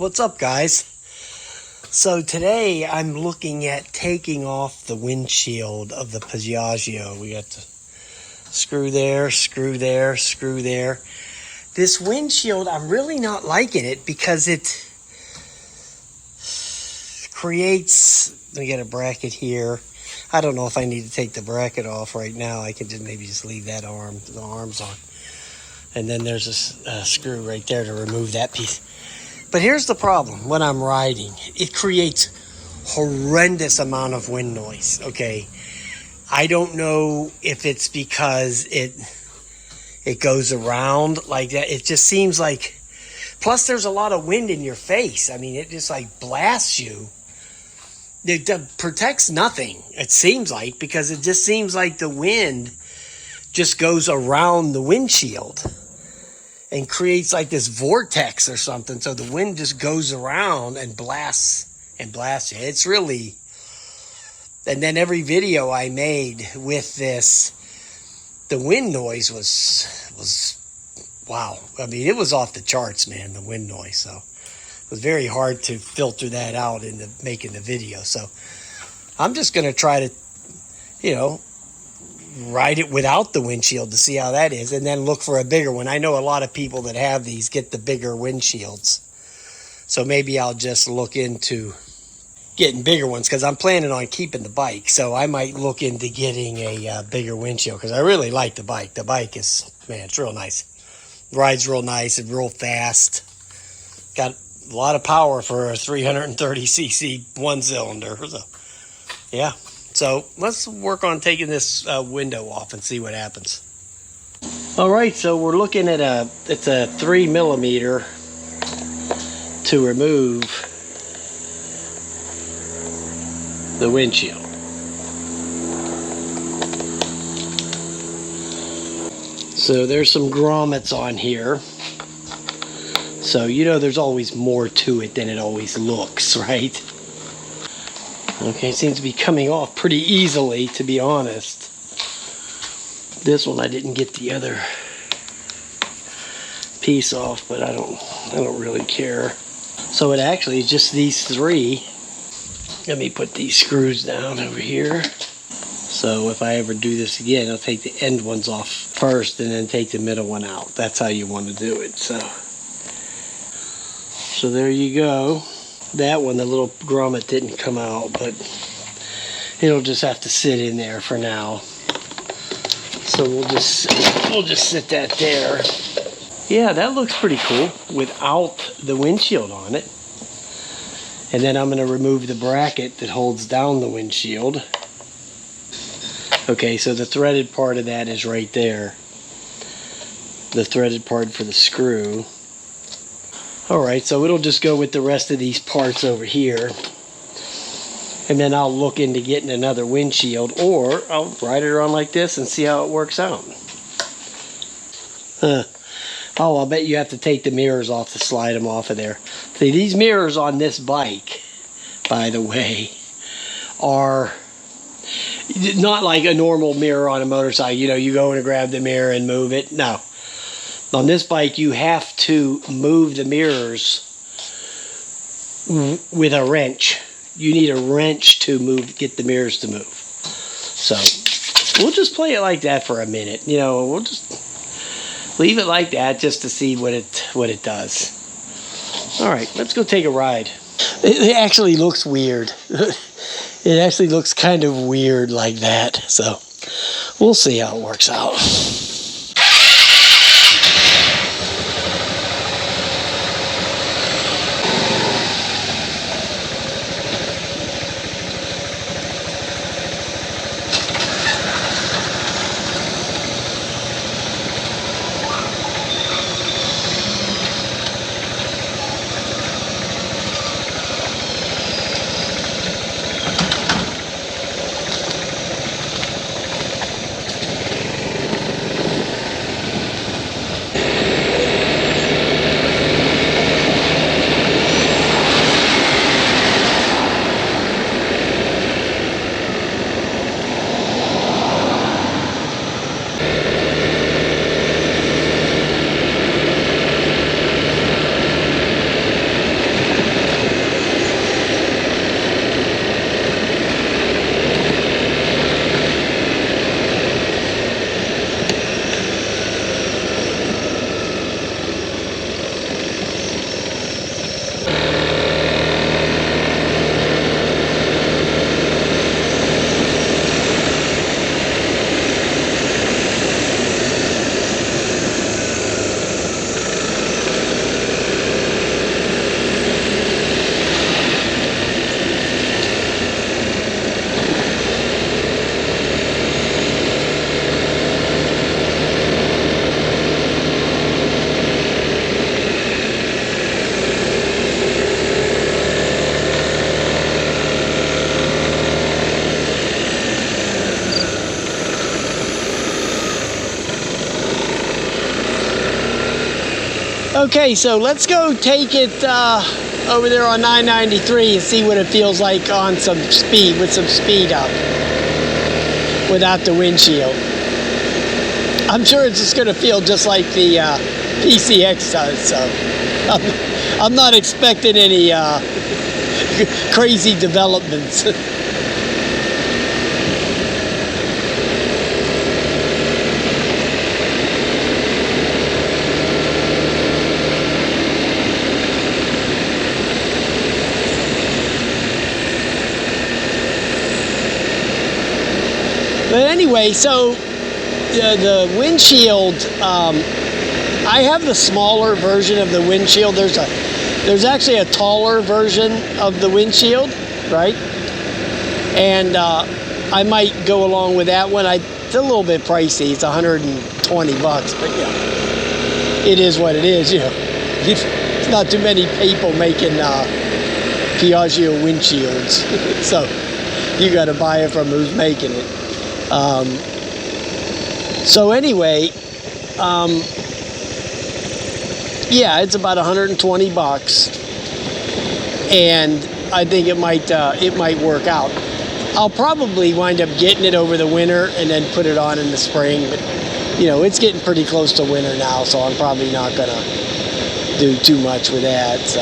What's up, guys? So today I'm looking at taking off the windshield of the Piaggio. We got the screw there, screw there, screw there. This windshield, I'm really not liking it because it creates, let me get a bracket here. I don't know if I need to take the bracket off right now. I can maybe just leave that the arms on. And then there's a screw right there to remove that piece. But here's the problem. When I'm riding, it creates horrendous amount of wind noise, okay? I don't know if it's because it goes around like that. It just seems like, plus there's a lot of wind in your face. I mean, it just like blasts you. It protects nothing, it seems like, because it just seems like the wind just goes around the windshield and creates like this vortex or something. So the wind just goes around and blasts you. It's really, and then every video I made with this, the wind noise was wow. I mean, it was off the charts, man, the wind noise. So it was very hard to filter that out in making the video. So I'm just going to try to, ride it without the windshield to see how that is, and then look for a bigger one. I know a lot of people that have these get the bigger windshields. So maybe I'll just look into getting bigger ones because I'm planning on keeping the bike. So I might look into getting a bigger windshield because I really like the bike. The bike is, man, it's real nice. Rides real nice and real fast. Got a lot of power for a 330cc one cylinder. So, yeah. So let's work on taking this window off and see what happens. All right, so we're looking at it's a 3mm to remove the windshield. So there's some grommets on here. So there's always more to it than it always looks, right? Okay, it seems to be coming off pretty easily, to be honest. This one I didn't get the other piece off, but I don't really care. So it actually is just these three. Let me put these screws down over here. So if I ever do this again, I'll take the end ones off first and then take the middle one out. That's how you want to do it. So there you go. That one, the little grommet didn't come out, but it'll just have to sit in there for now. So we'll just sit that there. Yeah, that looks pretty cool without the windshield on it. And then I'm going to remove the bracket that holds down the windshield. Okay, so the threaded part of that is right there. The threaded part for the screw. Alright, so it'll just go with the rest of these parts over here. And then I'll look into getting another windshield, or I'll ride it around like this and see how it works out. Oh, I'll bet you have to take the mirrors off to slide them off of there. See, these mirrors on this bike, by the way, are not like a normal mirror on a motorcycle. You go in and grab the mirror and move it. No. On this bike, you have to move the mirrors with a wrench. You need a wrench to get the mirrors to move. So we'll just play it like that for a minute. We'll just leave it like that just to see what it does. All right, let's go take a ride. It actually looks weird. It actually looks kind of weird like that. So we'll see how it works out. Okay, so let's go take it over there on 993 and see what it feels like on some speed, with some speed up, without the windshield. I'm sure it's just going to feel just like the PCX does, so I'm not expecting any crazy developments. But anyway, so the windshield, I have the smaller version of the windshield. There's actually a taller version of the windshield, right? And I might go along with that one. It's a little bit pricey. It's 120 bucks, but yeah, it is what it is. You know, it's not too many people making Piaggio windshields, so you got to buy it from who's making it. So anyway, yeah, it's about 120 bucks, and I think it might work out. I'll probably wind up getting it over the winter and then put it on in the spring, but you know, it's getting pretty close to winter now, so I'm probably not gonna do too much with that. So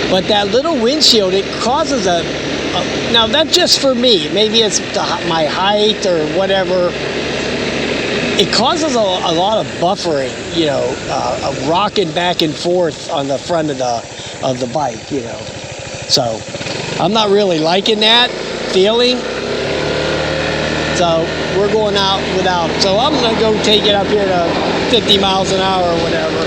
but that little windshield, it causes now that's just for me, maybe it's my height or whatever, it causes a lot of buffering, you know, rocking back and forth on the front of the bike, you know. So I'm not really liking that feeling, so we're going out without it. So I'm gonna go take it up here to 50 miles an hour or whatever.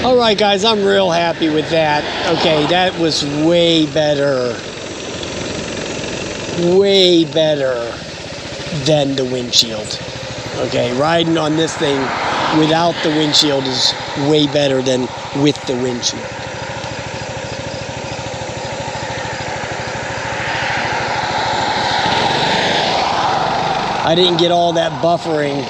All right, guys, I'm real happy with that. Okay, that was way better than the windshield. Okay, riding on this thing without the windshield is way better than with the windshield. I didn't get all that buffering